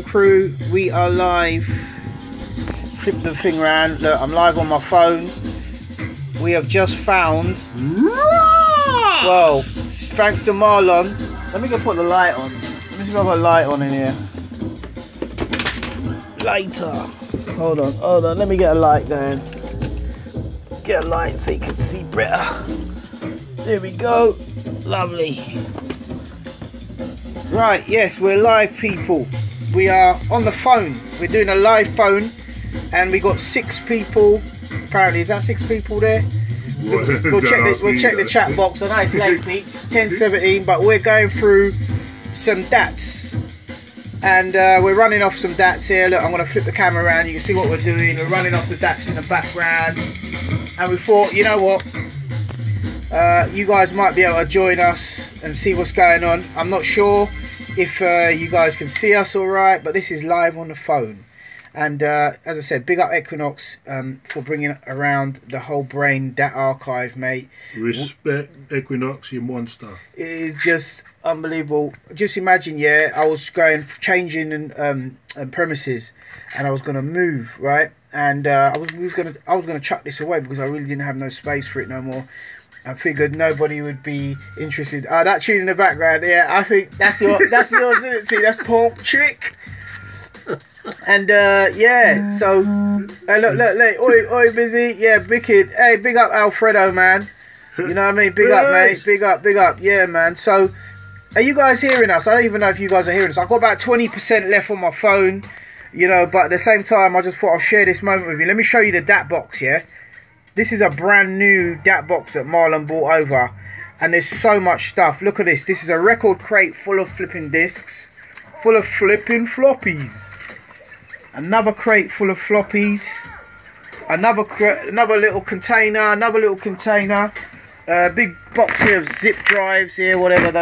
Crew, we are live. Flip the thing around. Look, I'm live on my phone. We have just found. Well, thanks to Marlon. Let me go put the light on. Let me see if I've got a light on in here. Lighter. Hold on. Let me get a light going. Get a light so you can see better. There we go. Lovely. Right, yes, we're live, people. We are on the phone. We're doing a live phone, and we got 6 people. Apparently, is that 6 people there? We'll check the chat box. I know it's late, peeps. 10:17, but we're going through some DATs, and we're running off some DATs here. Look, I'm going to flip the camera around. You can see what we're doing. We're running off the DATs in the background, and we thought, you know what? You guys might be able to join us and see what's going on. I'm not sure if you guys can see us all right, but this is live on the phone. And as I said, big up Equinox for bringing around the whole brain DAT archive, mate. Respect Equinox, you monster. It is just unbelievable. Just imagine, yeah, I was changing premises, and I was gonna move, right? And I was gonna chuck this away because I really didn't have no space for it no more. I figured nobody would be interested. That tune in the background, yeah, I think that's yours, isn't it? See, that's Pork Trick. And yeah, so look, oi, busy, yeah, Wicked. Hey, big up Alfredo, man. You know what I mean? Big up, mate. Big up, yeah, man. So, are you guys hearing us? I don't even know if you guys are hearing us. I've got about 20% left on my phone, you know, but at the same time, I just thought I'll share this moment with you. Let me show you the DAT box, yeah. This is a brand new DAT box that Marlon brought over, and there's so much stuff. Look at this. This is a record crate full of flipping discs, full of flipping floppies. Another crate full of floppies. Another little container. Big box here of zip drives here, whatever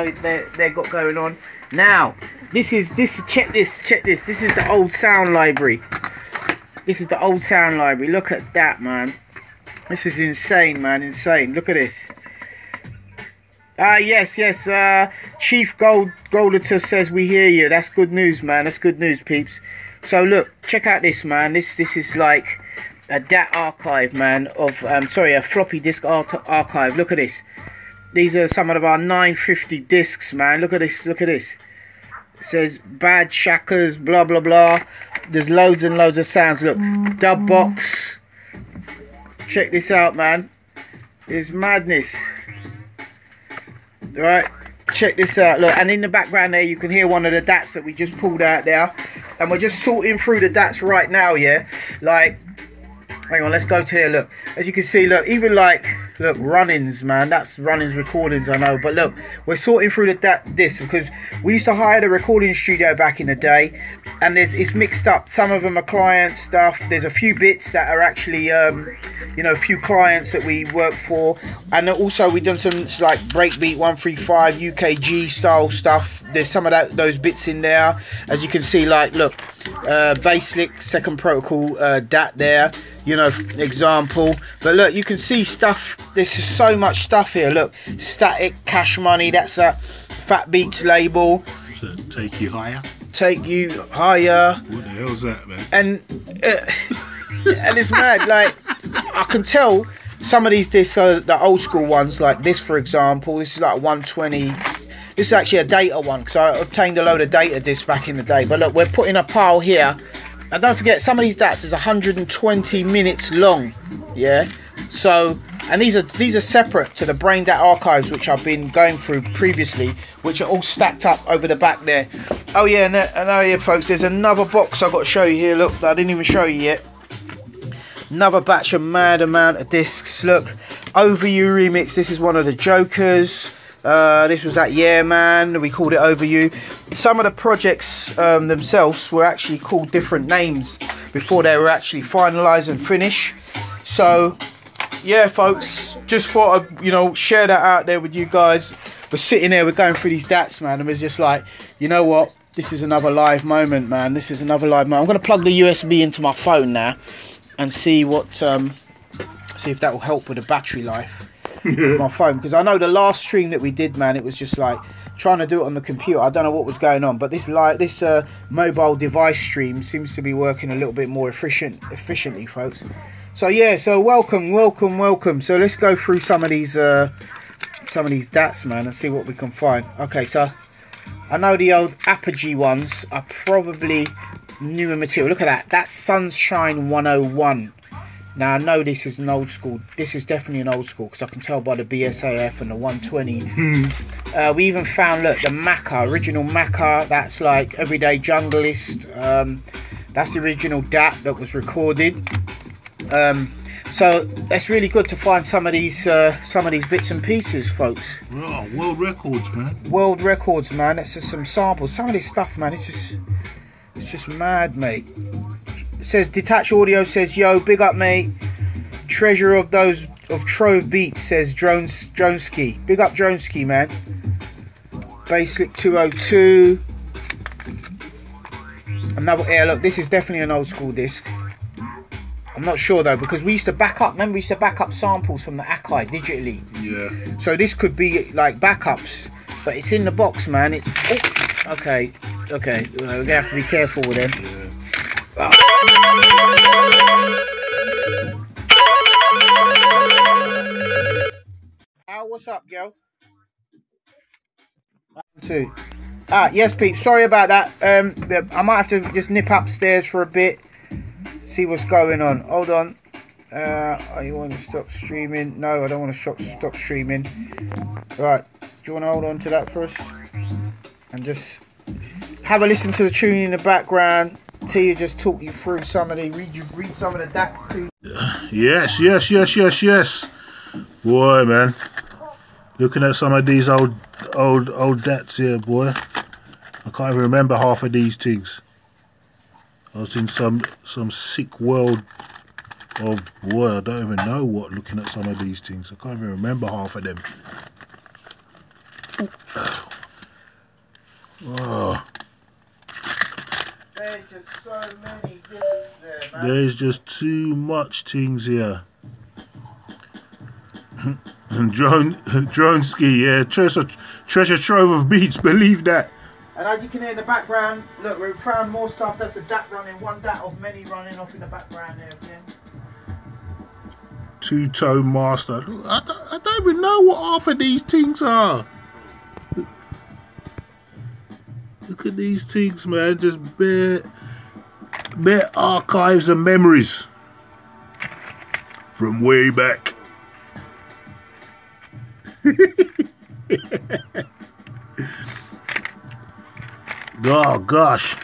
they got going on. Now, check this. This is the old sound library. Look at that, man. This is insane, man. Insane. Look at this. Yes. Chief Goldatus says we hear you. That's good news, man. That's good news, peeps. So look, check out this, man. This is like a DAT archive, man. A floppy disk archive. Look at this. These are some of our 950 discs, man. Look at this. It says bad shackers, blah blah blah. There's loads and loads of sounds. Look, dub box. Check this out, man. It's madness. Right, check this out. Look, and in the background there you can hear one of the DATs that we just pulled out there, and we're just sorting through the DATs right now, yeah. Like, hang on, let's go to here. Look, as you can see, look, even like, look, Runnings, man. That's Runnings recordings, I know, but look, we're sorting through the DAT disc because we used to hire the recording studio back in the day, and it's mixed up. Some of them are client stuff. There's a few bits that are actually a few clients that we work for, and also we've done some like breakbeat 135 UKG style stuff. There's some of those bits in there, as you can see. Like, look, Basic Second Protocol DAT there, you know, example. But look, you can see stuff. There's just so much stuff here. Look, Static Cash Money. That's a Fat Beats label. Take you higher. What the hell's that, man? And it's mad. Like, I can tell some of these discs are the old school ones, like this, for example. This is like 120. This is actually a data one because I obtained a load of data discs back in the day. But look, we're putting a pile here. And don't forget, some of these DATs is 120 minutes long. Yeah. So, and these are separate to the Brain DAT archives, which I've been going through previously, which are all stacked up over the back there. Oh yeah, and oh yeah, folks, there's another box I've got to show you here. Look, that I didn't even show you yet. Another batch of mad amount of discs. Look, Over You remix. This is one of the Jokers. This was that Yeah Man. We called it Over You. Some of the projects themselves were actually called different names before they were actually finalised and finished. So yeah, folks, just thought I'd share that out there with you guys. We're sitting there, we're going through these DATs, man, and we're just like, you know what? This is another live moment, man. This is another live moment. I'm going to plug the USB into my phone now and see if that will help with the battery life of my phone, because I know the last stream that we did, man, it was just like trying to do it on the computer. I don't know what was going on, but this mobile device stream seems to be working a little bit more efficiently, folks. So yeah, so welcome. So let's go through some of these DATs, man, and see what we can find. Okay, so I know the old Apogee ones are probably newer material. Look at that. That's Sunshine 101. Now I know this is an old school. This is definitely an old school because I can tell by the BSAF and the 120. We even found, look, the Macca, original Macca. That's like Everyday Junglist. That's the original DAT that was recorded. So that's really good to find some of these bits and pieces, folks. Oh, world records, man. World records, man. That's just some samples. Some of this stuff, man, it's just mad, mate. It says Detached Audio says, yo, big up, mate. Treasure of Trove Beats says Droneski. Big up Droneski, man. Basslick 202. Another air. Look, this is definitely an old school disc. I'm not sure though, because we used to back up. Remember, we used to back up samples from the Akai digitally. Yeah. So this could be like backups, but it's in the box, man. It's okay. We're gonna have to be careful with them. Yeah. Al, what's up, girl? 2. Yes, Pete. Sorry about that. I might have to just nip upstairs for a bit. See what's going on. Hold on. You want to stop streaming? No, I don't want to stop streaming. Right. Do you want to hold on to that for us? And just have a listen to the tune in the background. Tia just talk you through some of the read some of the DATs too. Yes. Boy, man. Looking at some of these old DATs here, boy. I can't even remember half of these things. I was in some sick world of, boy, I don't even know what, looking at some of these things. I can't even remember half of them. Oh. There's just so many discs there, man. There's just too much things here. And drone ski, yeah, treasure trove of beats, believe that. And as you can hear in the background, look, we've found more stuff. That's a DAT running, one DAT of many running off in the background there again. Two-tone master. Look, I don't even know what half of these things are. Look at these things, man. Just bare archives and memories from way back. Oh gosh,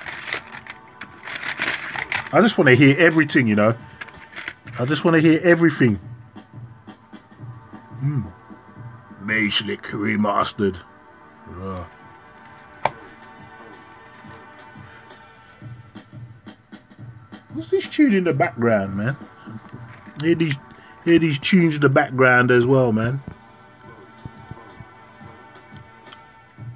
I just want to hear everything, you know. I just want to hear everything. Basslick remastered. What's this tune in the background, man? Hear these tunes in the background as well, man.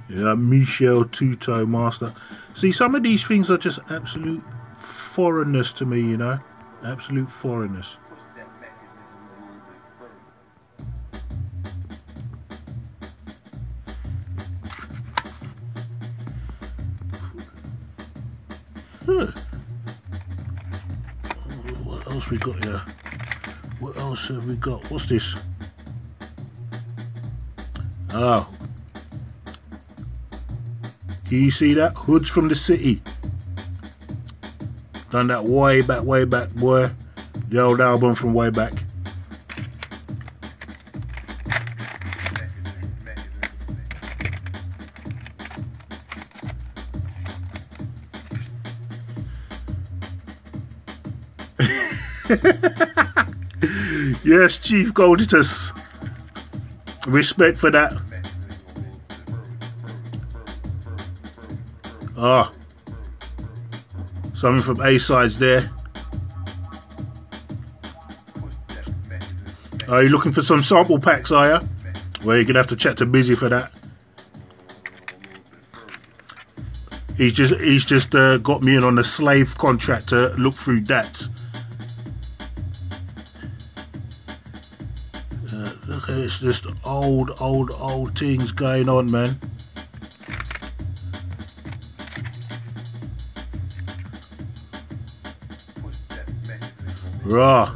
Yeah, Michel Tuto Master. See, some of these things are just absolute foreignness to me, you know? Absolute foreignness. Huh. What else we got here? What else have we got? What's this? Oh. Can you see that? Hoods from the City. Done that way back, boy. The old album from way back. Yes, Chief Golditus. Respect for that. Ah, something from A-Sides there. Are you looking for some sample packs, are you? Well, you're gonna have to chat to Busy for that. He's just got me in on a slave contract to look through that. Look at it's just old things going on, man. Rah.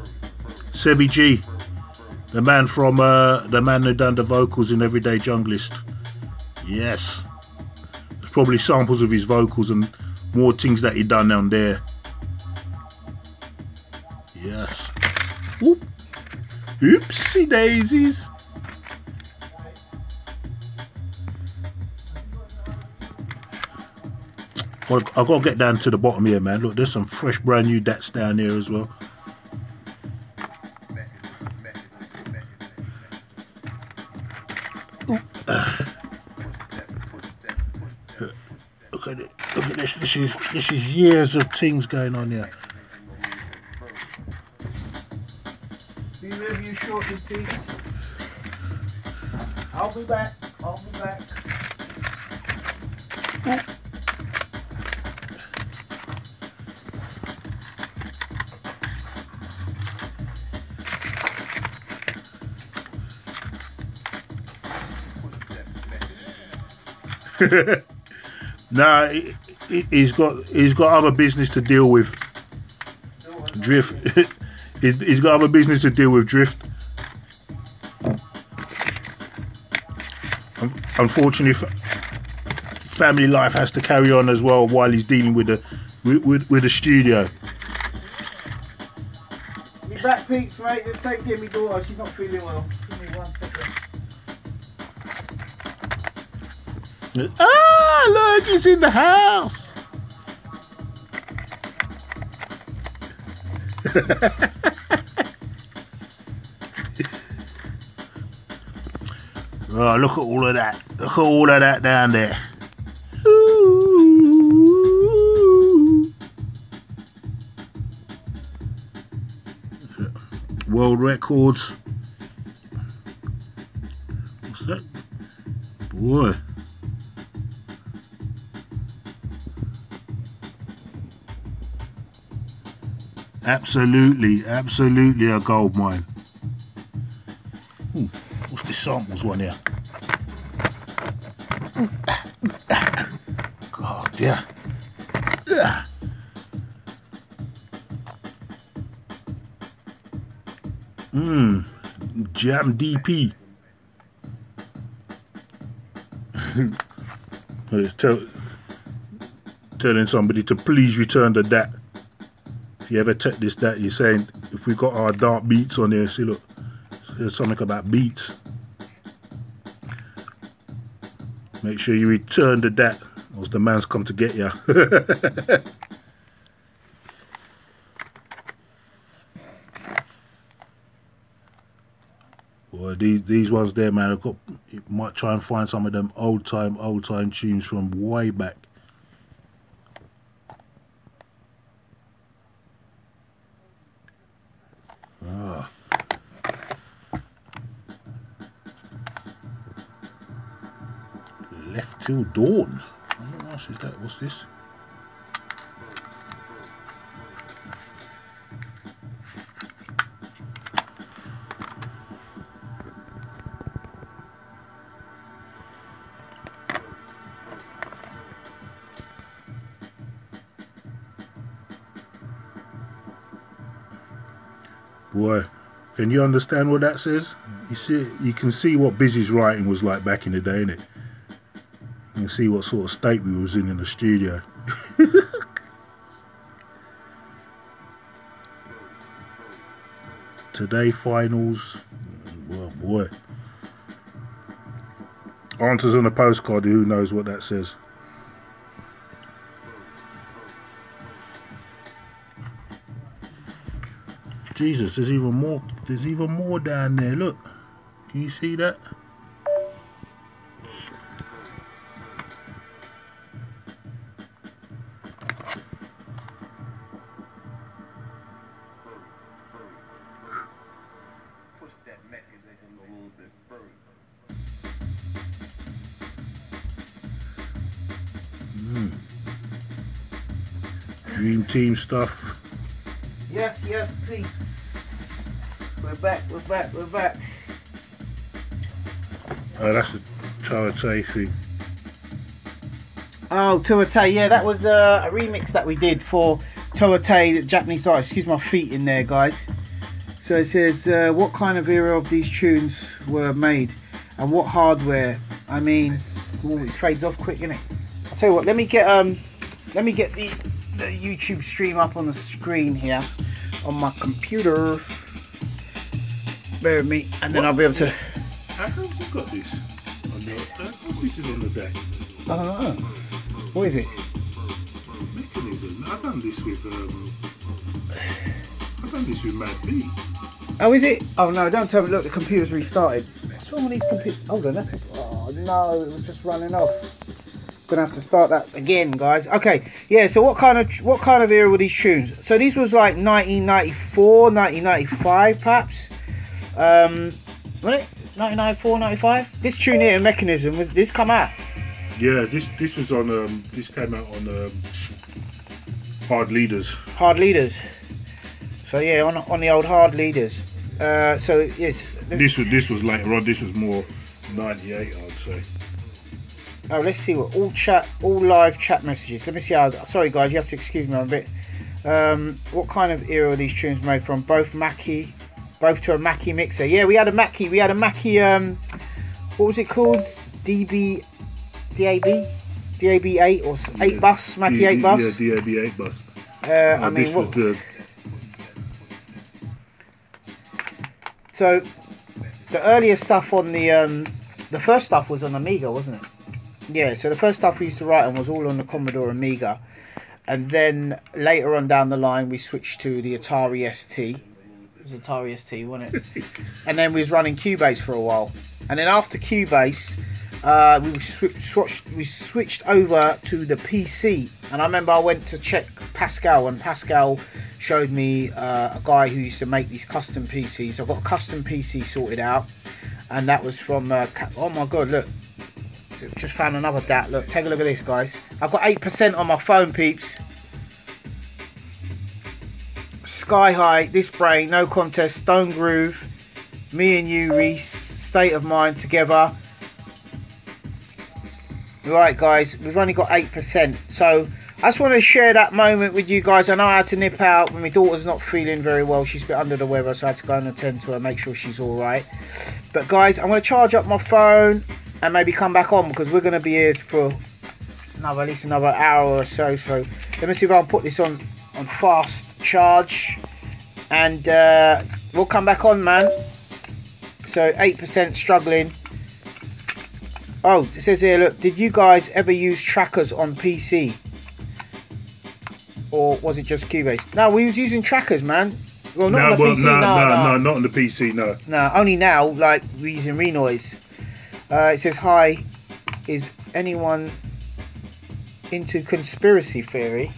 Sevy G. The man from the man who done the vocals in Everyday Junglist. Yes. There's probably samples of his vocals and more things that he done down there. Yes. Whoop. Oopsie daisies. Well, I've got to get down to the bottom here, man. Look, there's some fresh brand new dats down here as well. Look at it. Look at this. This is years of things going on here. Be with you shortly, please. I'll be back. I'll be back. Nah, he's got other business to deal with. Drift. He's got other business to deal with. Drift. Unfortunately, family life has to carry on as well while he's dealing with the studio. Be back, peeps, mate. Just take care of my daughter. She's not feeling well. Give me 1 second. Ah, look, he's in the house. Oh, look at all of that. Look at all of that down there. Ooh. World records. What's that? Boy. Absolutely a gold mine. What's this samples one here? God, yeah. Jam DP. Telling somebody to please return the dat. If you ever take this dat, you're saying if we got our dark beats on there, see look, there's something about beats. Make sure you return the dat, or else the man's come to get ya. Boy, these ones there, man. I've got, you might try and find some of them old time tunes from way back. Left till dawn. What else is that? What's this? Boy, can you understand what that says? You see, you can see what Busy's writing was like back in the day, innit? You can see what sort of state we was in the studio. Today finals, well, boy. Answers on a postcard, who knows what that says. Jesus, there's even more down there, look. Can you see that? Dream Team stuff. Yes, please. We're back. Oh, that's the Tuatei thing. Oh, Tuatei, yeah, that was a remix that we did for Toate, Japanese art. Excuse my feet in there, guys. So it says, what kind of era of these tunes were made, and what hardware? I mean, ooh, it fades off quick, innit? I'll tell you what. Let me get the YouTube stream up on the screen here on my computer. Bear with me, and then I'll be able to. How come you got this? This is on the deck. I don't know. What is it? Mechanism. I've done this with Mad B. Oh, is it? Oh no! Don't tell me. Look, the computer's restarted. What's wrong with these computers? Hold on, that's. Oh no! It was just running off. Gonna have to start that again, guys. Okay, yeah. So what kind of era were these tunes? So these was like 1994, 1995, perhaps. Wasn't it 1994, 95? This tune here, Mechanism, did this come out? Yeah, this was on. This came out on Hard Leaders. Hard Leaders. So yeah, on the old Hard Leaders. So yes. This was later on. This was more 98, I'd say. Oh, let's see what all live chat messages. Let me see how. Sorry guys, you have to excuse me. I'm a bit. What kind of era are these tunes made from? Both to a Mackie mixer. Yeah, we had a Mackie. What was it called? DAB 8 or 8 bus. Mackie 8 bus. Yeah, DAB 8 bus. I mean, this was the. So, the earlier stuff on the first stuff was on Amiga, wasn't it? Yeah. So the first stuff we used to write on was all on the Commodore Amiga, and then later on down the line we switched to the Atari ST. Atari ST, wasn't it? And then we was running Cubase for a while, and then after Cubase, we switched over to the PC. And I remember I went to check Pascal, and Pascal showed me a guy who used to make these custom PCs. I got a custom PC sorted out, and that was from. Oh my god! Look, just found another DAT. Look, take a look at this, guys. I've got 8% on my phone, peeps. Sky High, This Brain, No Contest, Stone Groove, Me and You, Reese, State of Mind, Together. Right, guys, we've only got 8%. So I just want to share that moment with you guys. I know I had to nip out when my daughter's not feeling very well. She's a bit under the weather, so I had to go and attend to her, make sure she's all right. But guys, I'm going to charge up my phone and maybe come back on, because we're going to be here for at least another hour or so. So let me see if I can put this on fast charge, and we'll come back on, man. So 8% struggling. Oh, it says here, look, did you guys ever use trackers on PC, or was it just Cubase? No, we was using trackers, man. Well, not on the PC. No, not on the PC. No, only now, like we're using Renoise. It says, hi, is anyone into conspiracy theory?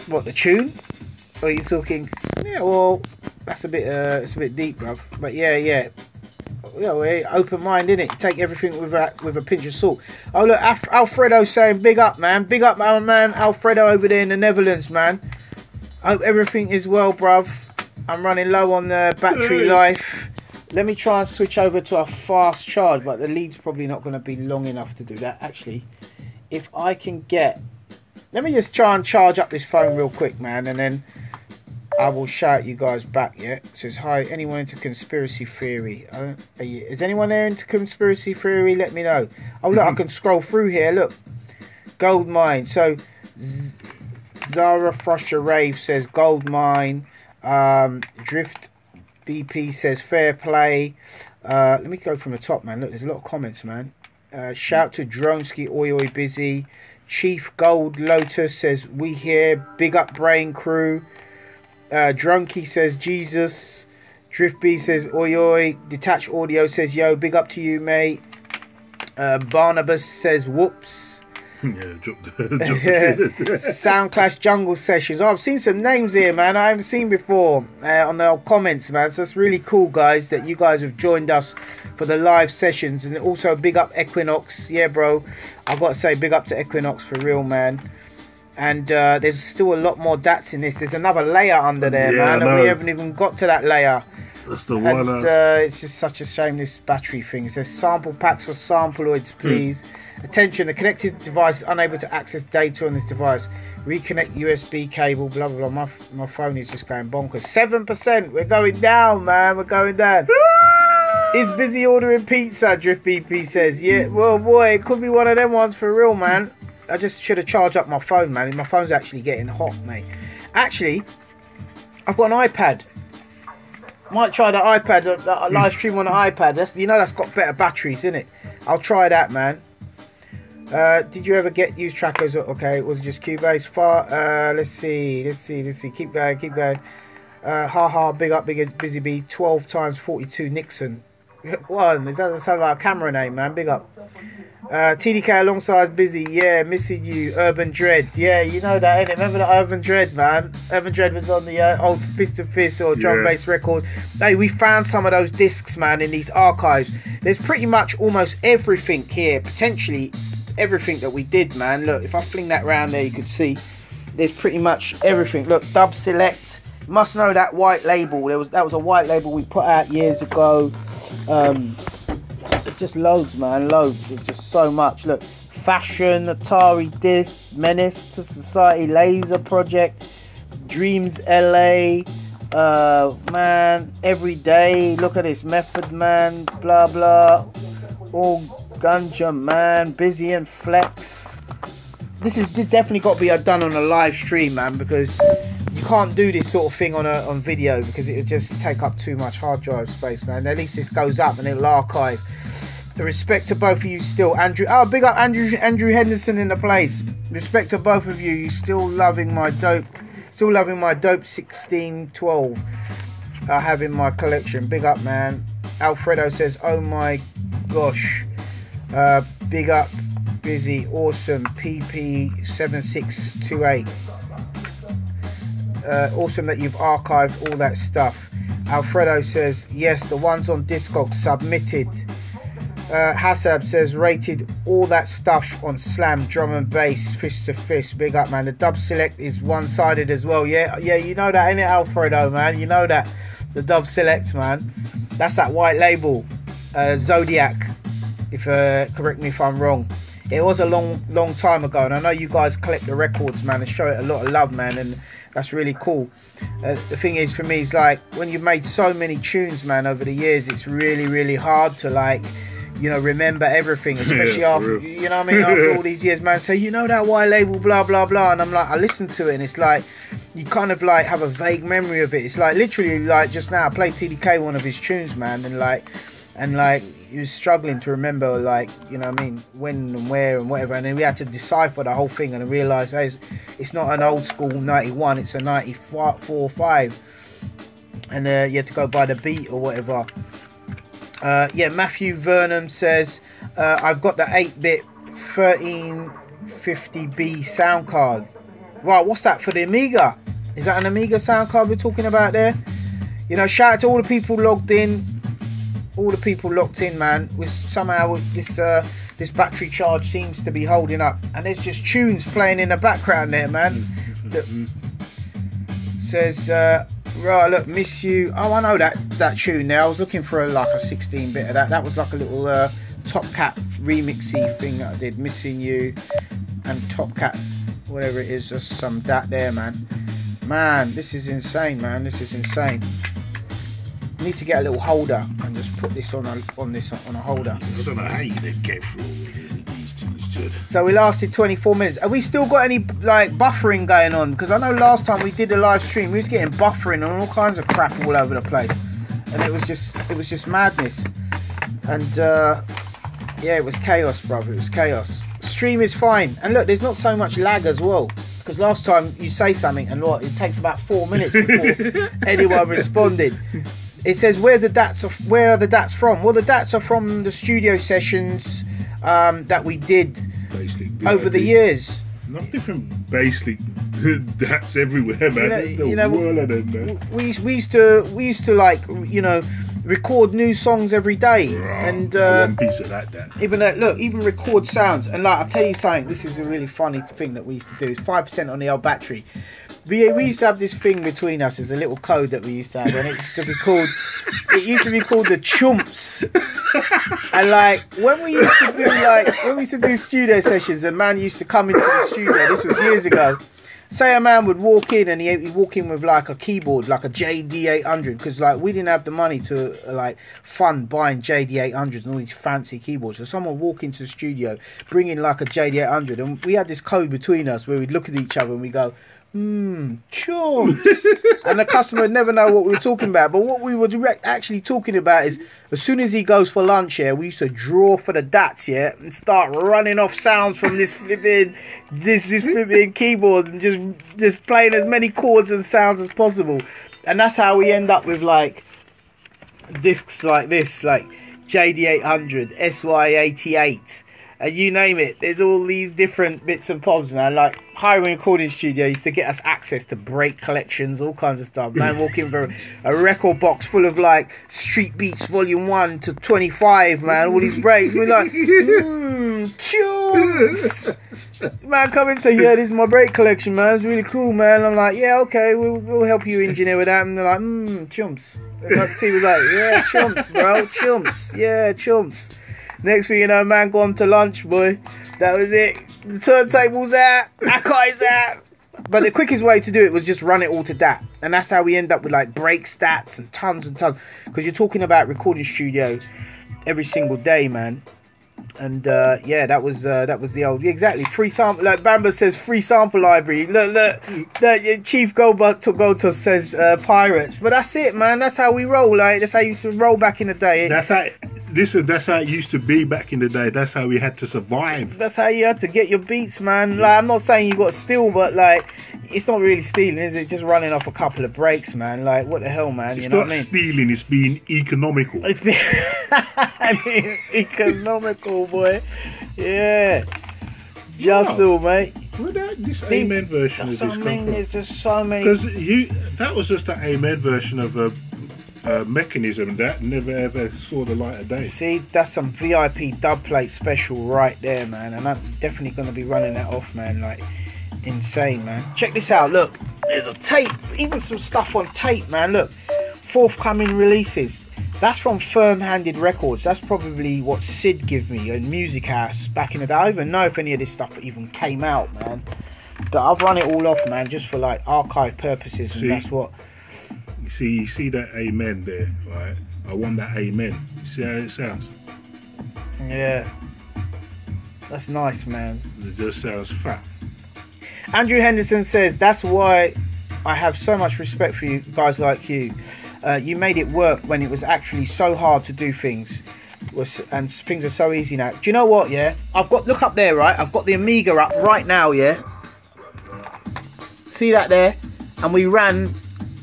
What, the tune? Or are you talking? Yeah, well, that's a bit it's a bit deep, bruv. But yeah, we're open mind, innit? Take everything with a pinch of salt. Oh look, Alfredo saying big up, man. Big up, my man Alfredo over there in the Netherlands, man. Hope everything is well, bruv. I'm running low on the battery life. Let me try and switch over to a fast charge, but the lead's probably not going to be long enough to do that. Actually, if I can get. Let me just try and charge up this phone real quick, man, and then I will shout you guys back, yeah? It says, hi, anyone into conspiracy theory? Is anyone there into conspiracy theory? Let me know. Oh, look, I can scroll through here, look. Gold mine. So, Zara Frusher Rave says gold mine. Drift BP says fair play. Let me go from the top, man. Look, there's a lot of comments, man. Shout to Dronski, oi oi busy. Chief Gold Lotus says we here. Big up Brain Crew. Drunky says Jesus. Drift B says oi oi. Detached Audio says yo. Big up to you, mate. Barnabas says whoops. Yeah, drop the Soundclash Jungle Sessions. Oh, I've seen some names here, man, I haven't seen before on the old comments, man. So that's really cool, guys, that you guys have joined us for the live sessions. And also big up Equinox. Yeah, bro, I've got to say big up to Equinox for real, man. And there's still a lot more DATs in this. There's another layer under there, man, and we haven't even got to that layer. That's the one. And, it's just such a shame, this battery thing. It says sample packs for sampleoids, please. Attention, the connected device is unable to access data on this device. Reconnect USB cable, blah, blah, blah. My phone is just going bonkers. 7%. We're going down, man. We're going down. Is busy ordering pizza, Drift BP says. Yeah, well, boy, it could be one of them ones for real, man. I just should have charged up my phone, man. My phone's actually getting hot, mate. Actually, I've got an iPad. Might try the iPad, a live stream on the iPad. That's got better batteries, isn't it? I'll try that, man. Did you ever get used trackers? Okay, it was just Cubase. Let's see. Keep going. Ha, big up, busy bee. 12 times 42 Nixon. One, does that sound like a camera name, man? Big up. TDK alongside busy. Yeah, missing you. Urban Dread. Yeah, you know that, innit? Remember that Urban Dread, man? Urban Dread was on the old Fist to Fist or drum bass records. Hey, we found some of those discs, man, in these archives. There's pretty much almost everything here, potentially everything that we did, man. Look, if I fling that round there, you could see there's pretty much everything. Look, Dub Select. You must know that white label. That was a white label we put out years ago. It's just loads, man, loads. It's just so much. Look, Fashion, Atari Disc, Menace to Society, Laser Project, Dreams LA, man, Every Day. Look at this, Method Man, blah blah. All Ganja Man, Busy and Flex. This definitely got to be done on a live stream, man, because you can't do this sort of thing on video because it'll just take up too much hard drive space, man. At least this goes up and it'll archive. The respect to both of you still. Andrew, big up Andrew Henderson in the place. Respect to both of you. You still loving my dope 1612 I have in my collection. Big up, man. Alfredo says, oh my gosh. Big up, busy, awesome. PP7628. Awesome that you've archived all that stuff. Alfredo says, yes, the ones on Discogs submitted. Hassab says, rated all that stuff on Slam, drum and bass, Fist to Fist. Big up, man. The Dub Select is one-sided as well. Yeah, you know that, ain't it, Alfredo, man? You know that. The Dub Select, man. That's that white label. Zodiac, if correct me if I'm wrong. It was a long time ago, and I know you guys collect the records, man, and show it a lot of love, man, and that's really cool. The thing is, for me, is like when you've made so many tunes, man, over the years, it's really, really hard to remember everything, especially after, you know what I mean, after all these years, man. So you know that white label, blah blah blah, and I'm like, I listen to it, and it's like you kind of like have a vague memory of it. It's like literally like just now I played TDK one of his tunes, man, and like he was struggling to remember, like, you know what I mean, when and where and whatever, and then we had to decipher the whole thing and realise, hey, it's not an old school 91, it's a 94-5, and you had to go by the beat or whatever. Matthew Vernon says, I've got the 8-bit 1350B sound card. Right, what's that for the Amiga? Is that an Amiga sound card we're talking about there? You know, shout out to all the people logged in. All the people locked in, man. Somehow this battery charge seems to be holding up, and there's just tunes playing in the background there, man. Says, right, look, miss you. Oh, I know that tune there. I was looking for a 16-bit of that. That was like a little Top Cat remixy thing that I did. Missing you and Top Cat, whatever it is, just some that there, man. Man, this is insane, man. This is insane. I need to get a little holder and just put this on a holder. I don't know how you didn't get through these tunes. So we lasted 24 minutes. Have we still got any buffering going on? Because I know last time we did a live stream, we was getting buffering and all kinds of crap all over the place, and it was just madness. And it was chaos, brother. It was chaos. Stream is fine, and look, there's not so much lag as well. Because last time you say something and it takes about 4 minutes before anyone responded. It says, where are the dats from? Well, the dats are from the studio sessions that we did over the years. Not different basically dats everywhere, man. We used to record new songs every day, and one piece of that. Even record sounds. And I'll tell you something. This is a really funny thing that we used to do. It's 5% on the old battery. we used to have this thing between us. There's a little code that we used to have, and it used to be called the chumps. And like when we used to do studio sessions, a man used to come into the studio. This was years ago. Say a man would walk in and he'd walk in with like a keyboard, like a JD800, because like we didn't have the money to like fund buying JD800s and all these fancy keyboards. So someone would walk into the studio, bring in like a JD800, and we had this code between us where we'd look at each other and we go, chumps. And the customer would never know what we were talking about. But what we were actually talking about is as soon as he goes for lunch, we used to draw for the DATs, and start running off sounds from this flipping keyboard and just playing as many chords and sounds as possible. And that's how we end up with like discs like this, like JD800, SY88. And you name it, there's all these different bits and bobs, man. Like Highway Recording Studio used to get us access to break collections, all kinds of stuff. Man, walking for a record box full of like Street Beats Volume 1 to 25, man. All these breaks. We're like, tunes. Man, come in and say, yeah, this is my break collection, man. It's really cool, man. I'm like, yeah, okay, we'll help you engineer with that. And they're like, chumps. And T was like, yeah, chumps, bro, chumps. Yeah, chumps. Next thing you know, man, gone to lunch, boy. That was it. The turntable's out. Akai's out. But the quickest way to do it was just run it all to DAT. And that's how we end up with like break stats and tons. Because you're talking about recording studio every single day, man. And that was the old, exactly, free sample. Like Bamba says, free sample library. Look, Chief Gotos says pirates. But that's it, man. That's how we roll. Like that's how you used to roll back in the day. That's how it used to be back in the day. That's how we had to survive. That's how you had to get your beats, man. Like I'm not saying you got to steal, but like it's not really stealing, is it? Just running off a couple of breaks, man. Like what the hell, man? You know what I mean? It's not stealing. It's being economical. It's being economical, boy. Yeah. Just all, mate. Where this Amen version of this come from? There's just so many. Because that was just an Amen version of a mechanism that never ever saw the light of day. See, that's some VIP dub plate special right there, man. And I'm definitely going to be running that off, man. Like, insane, man. Check this out. Look, there's a tape. Even some stuff on tape, man. Look, forthcoming releases. That's from Firm Handed Records. That's probably what Sid gave me in Music House back in the day. I don't even know if any of this stuff even came out, man. But I've run it all off, man, just for like archive purposes. And that's what... You see that amen there, right? I want that amen. You see how it sounds? Yeah. That's nice, man. It just sounds fat. Andrew Henderson says, that's why I have so much respect for you guys like you. You made it work when it was actually so hard to do things. And things are so easy now. Do you know what, yeah? Look up there, right? I've got the Amiga up right now, yeah? See that there? And we ran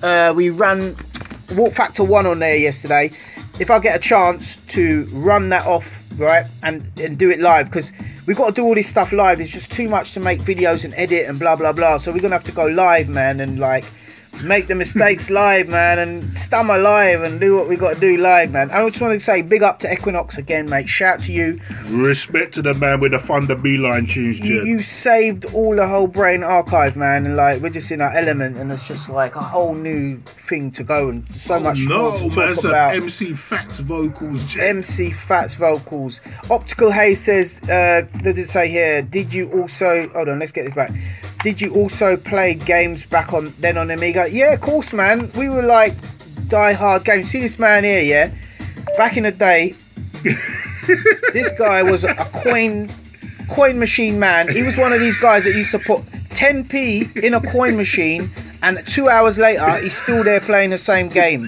Warp Factor 1 on there yesterday. If I get a chance to run that off, right, and do it live, because we've got to do all this stuff live. It's just too much to make videos and edit and blah blah blah. So we're gonna have to go live, man, and like make the mistakes live, man, and stummer live and do what we got to do live, man. I just want to say big up to Equinox again, mate. Shout to you. Respect to the man with the Thunder Beeline tunes, Jed. You saved all the whole brain archive, man, and like we're just in our element, and it's just like a whole new thing to go and so much more to talk about. MC Fats vocals, Jed. MC Fats vocals. Optical Haze says, did it say here? Did you also? Hold on, let's get this back. Did you also play games back on Amiga? Yeah, of course, man. We were like die-hard games. See this man here, yeah? Back in the day, this guy was a coin machine man. He was one of these guys that used to put 10p in a coin machine, and 2 hours later, he's still there playing the same game.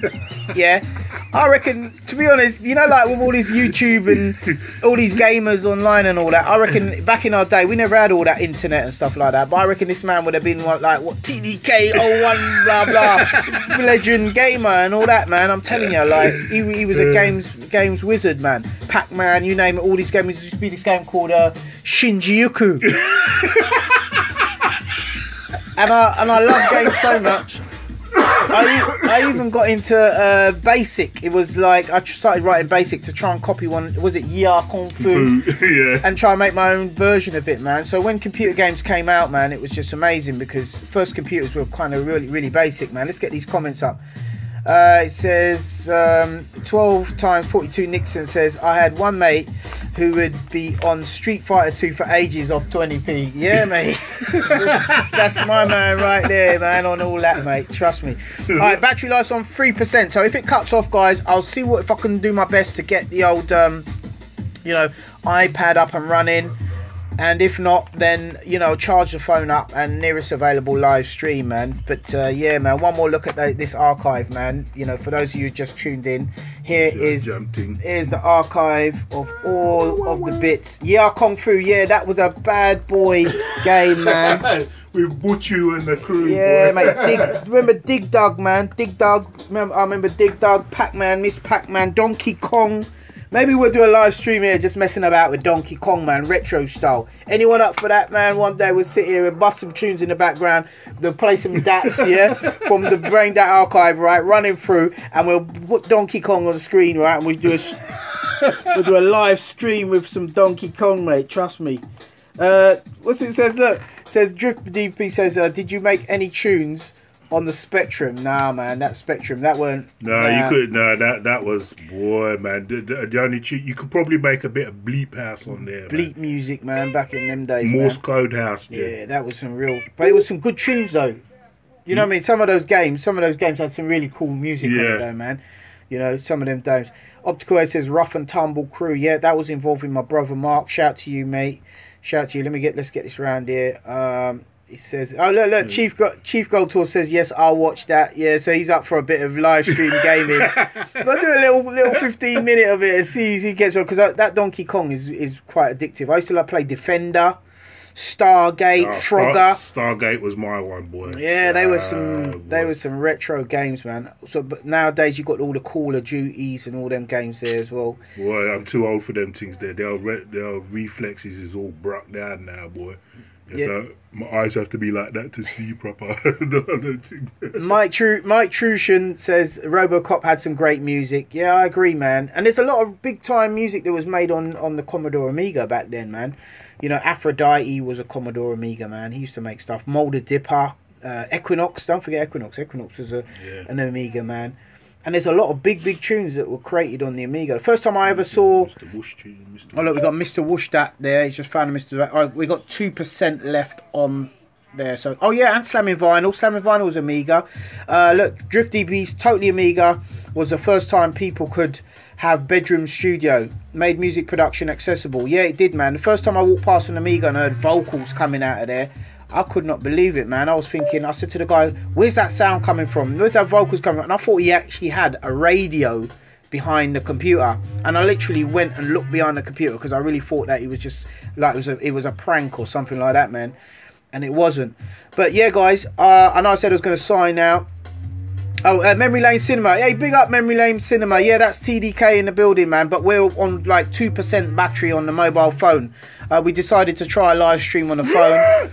Yeah? I reckon, to be honest, you know, like with all this YouTube and all these gamers online and all that, I reckon back in our day, we never had all that internet and stuff like that, but I reckon this man would have been like, what, TDK 01, blah, blah, legend gamer and all that, man. I'm telling you, like, he was a games wizard, man. Pac-Man, you name it, all these games. There used to be this game called Shinji-Yuku. and I love games so much. I even got into Basic. It was like I started writing Basic to try and copy one. Was it Ya Kung Fu? Yeah. And try and make my own version of it, man. So when computer games came out, man, it was just amazing because first computers were kind of really basic, man. Let's get these comments up. It says 12 times 42 Nixon says I had one mate who would be on Street Fighter 2 for ages off 20p. Yeah, mate. That's my man right there, man, on all that, mate. Trust me. Alright, battery life's on 3%. So if it cuts off, guys, I'll see if I can do my best to get the old iPad up and running. And if not, then, charge the phone up and nearest available live stream, man. But, yeah, man, one more look at this archive, man. For those of you who just tuned in, here's the archive of all of the bits. Yeah, Kung Fu, yeah, that was a bad boy game, man. With Butchu and the crew, yeah, boy. Mate. Remember Dig Dug, man? Dig Dug. I remember Dig Dug, Pac-Man, Miss Pac-Man, Donkey Kong. Maybe we'll do a live stream here just messing about with Donkey Kong, man, retro style. Anyone up for that, man? One day we'll sit here and bust some tunes in the background. We'll play some DATs, yeah, from the Brain Dat archive, right, running through, and we'll put Donkey Kong on the screen, right, and we'll do a live stream with some Donkey Kong, mate, trust me. What's it says? Look, it says Drift DP says, did you make any tunes on the Spectrum? Nah, man, that Spectrum, that weren't. You couldn't. No, that was, boy, man. The only you could probably make a bit of bleep house on there. Bleep music, man, back in them days. Morse code house. Yeah, that was some real. But it was some good tunes though. You know what I mean? Some of those games had some really cool music on it though, man. Some of them games. Optical A says Rough and Tumble Crew. Yeah, that was involving my brother Mark. Shout to you, mate. Shout to you. Let's get this round here. He says, oh, look, Chief Gold Tour says, yes, I'll watch that. Yeah, so he's up for a bit of live stream gaming. But do a little 15-minute of it and see if he gets one. Because that Donkey Kong is quite addictive. I used to play Defender, Stargate, Frogger. Stargate was my one, boy. Yeah, they were some retro games, man. So, but nowadays you've got all the Call of Duties and all them games there as well. Boy, I'm too old for them things there. Their reflexes is all broke down now, boy. Yeah. My eyes have to be like that to see proper. Mike Trushan says RoboCop had some great music. Yeah, I agree, man. And there's a lot of big time music that was made on the Commodore Amiga back then, man. Aphrodite was a Commodore Amiga, man. He used to make stuff. Molder Dipper, Equinox. Don't forget Equinox. Equinox was an Amiga, man. And there's a lot of big tunes that were created on the Amiga. The first time I ever saw... Mr. Whoosh tune. Oh, look, we got Mr. Whoosh that there. He's just found a Mr. Oh, we got 2% left on there. So, oh, yeah, and Slamming Vinyl. Slamming Vinyl was Amiga. Look, Drift DB's Totally Amiga was the first time people could have bedroom studio. Made music production accessible. Yeah, it did, man. The first time I walked past an Amiga and heard vocals coming out of there, I could not believe it, man. I said to the guy, where's that sound coming from? Where's that vocals coming from? And I thought he actually had a radio behind the computer. And I literally went and looked behind the computer because I really thought that it was just like it was a prank or something like that, man. And it wasn't. But yeah, guys, I know I said I was going to sign out. Oh, Memory Lane Cinema. Hey, big up Memory Lane Cinema. Yeah, that's TDK in the building, man. But we're on like 2% battery on the mobile phone. We decided to try a live stream on the phone.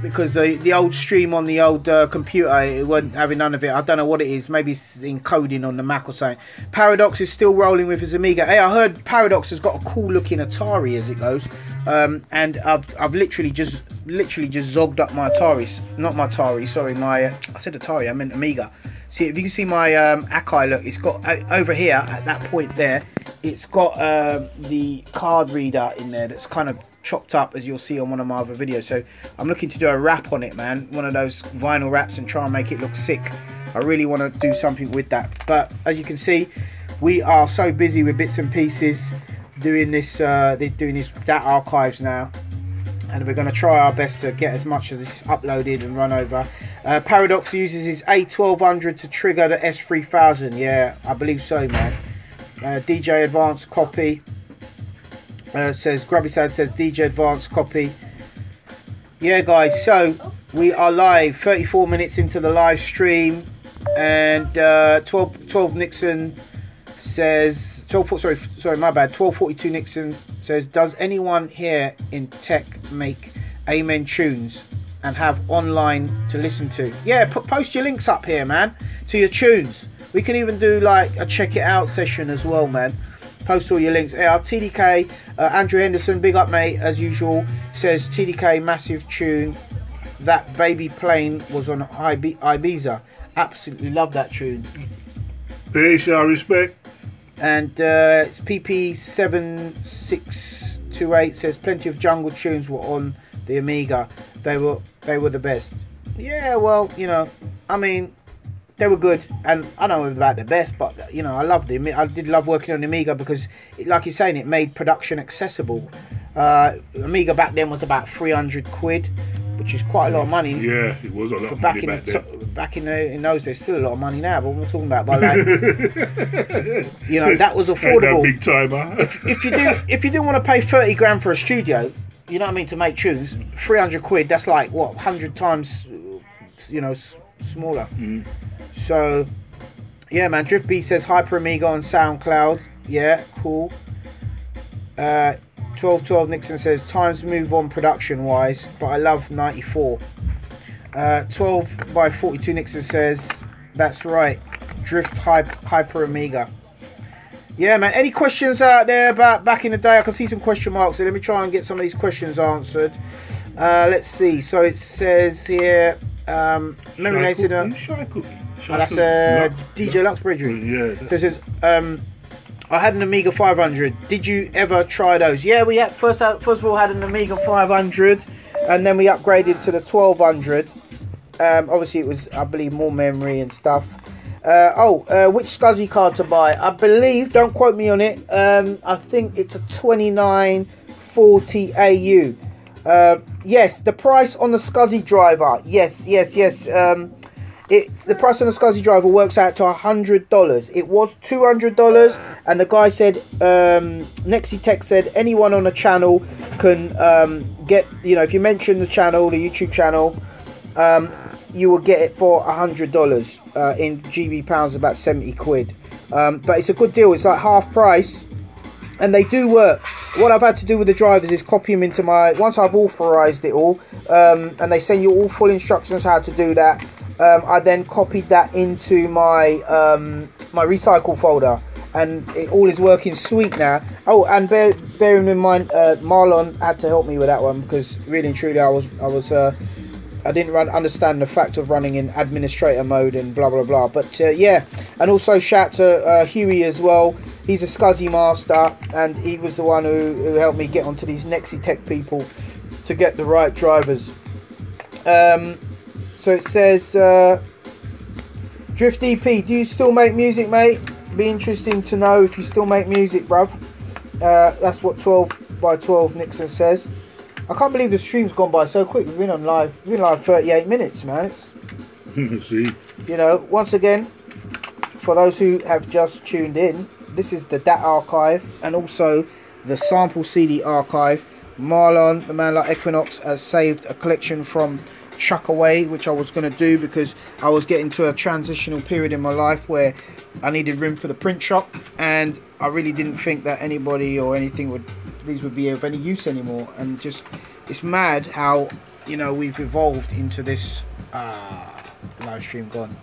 Because the old stream on the old computer, it wasn't having none of it. I don't know what it is. Maybe it's encoding on the Mac or something. Paradox is still rolling with his Amiga. Hey, I heard Paradox has got a cool looking Atari as it goes. And I've literally just zogged up my Atari. Not my Atari, sorry. I said Atari, I meant Amiga. See, if you can see my Akai, look, it's got over here at that point there, it's got the card reader in there that's kind of chopped up, as you'll see on one of my other videos. So I'm looking to do a wrap on it, man, one of those vinyl wraps, and try and make it look sick. I really want to do something with that. But as you can see, we are so busy with bits and pieces doing this DAT archives now, and we're going to try our best to get as much of this uploaded and run over. Paradox uses his A1200 to trigger the S3000. Yeah, I believe so, man. DJ Advanced copy. Says Grubby Sad says DJ Advanced copy. Yeah, guys, so we are live 34 minutes into the live stream, and 12 Nixon says 1242 Nixon says, does anyone here in tech make Amen tunes? and have online to listen to. Yeah, post your links up here, man, to your tunes. We can even do like a check it out session as well, man. Post all your links. Yeah, TDK, Andrew Henderson, big up, mate, as usual. Says TDK, massive tune. That baby plane was on Ibiza. Absolutely love that tune. Peace, y'all, respect. And it's PP7628 says plenty of jungle tunes were on the Amiga. They were the best. Yeah, well, you know, I mean, they were good, and I don't know about the best, but you know, I loved it. I did love working on the Amiga because, like you're saying, it made production accessible. Amiga back then was about 300 quid, which is quite a lot of money. Yeah, it was a lot of money back in those days. Still a lot of money now, but we're talking about, but like, you know, that was affordable. That big timer. if you didn't want to pay 30 grand for a studio, you know what I mean, to make tunes, 300 quid. That's like what, 100 times, you know, smaller. So, yeah, man. Drift B says Hyper Amiga on SoundCloud. Yeah, cool. 1212 Nixon says times move on production wise, but I love 94. 12 by 42 Nixon says that's right. Drift Hyper Amiga. Yeah, man. Any questions out there about back in the day? I can see some question marks, so let me try and get some of these questions answered. Let's see. So it says here, memory lane said, that's DJ Luxbridge. Yeah. This is I had an Amiga 500. Did you ever try those? Yeah, we had first of all had an Amiga 500, and then we upgraded to the 1200. Obviously, it was, I believe, more memory and stuff. Which SCSI card to buy? I believe, don't quote me on it. I think it's a 2940 AU. Yes, the price on the SCSI driver. Yes. The price on the SCSI driver works out to $100. It was $200, and the guy said, Nexitech said, anyone on a channel can get, you know, if you mention the channel, the YouTube channel, you will get it for $100 in GB pounds, about 70 quid. But it's a good deal. It's like half price, and they do work. What I've had to do with the drivers is copy them into my, once I've authorized it all, and they send you all full instructions how to do that. I then copied that into my my recycle folder, and it all is working sweet now. Oh, and bearing in mind, Marlon had to help me with that one, because really and truly I didn't understand the fact of running in administrator mode and blah blah blah. But yeah, and also shout to Huey as well. He's a SCSI master, and he was the one who helped me get onto these Nexitech people to get the right drivers. So it says, Drift EP, do you still make music, mate? Be interesting to know if you still make music, bruv. That's what 12 by 12 Nixon says. I can't believe the stream's gone by so quick. We've been live 38 minutes, man. It's, see, you know, once again, for those who have just tuned in, this is the DAT archive and also the sample CD archive. Marlon, the man like Equinox, has saved a collection from Chuck Away, which I was going to do because I was getting to a transitional period in my life where I needed room for the print shop, and I really didn't think that anybody or anything these would be of any use anymore. And just, it's mad how, you know, we've evolved into this live stream gone.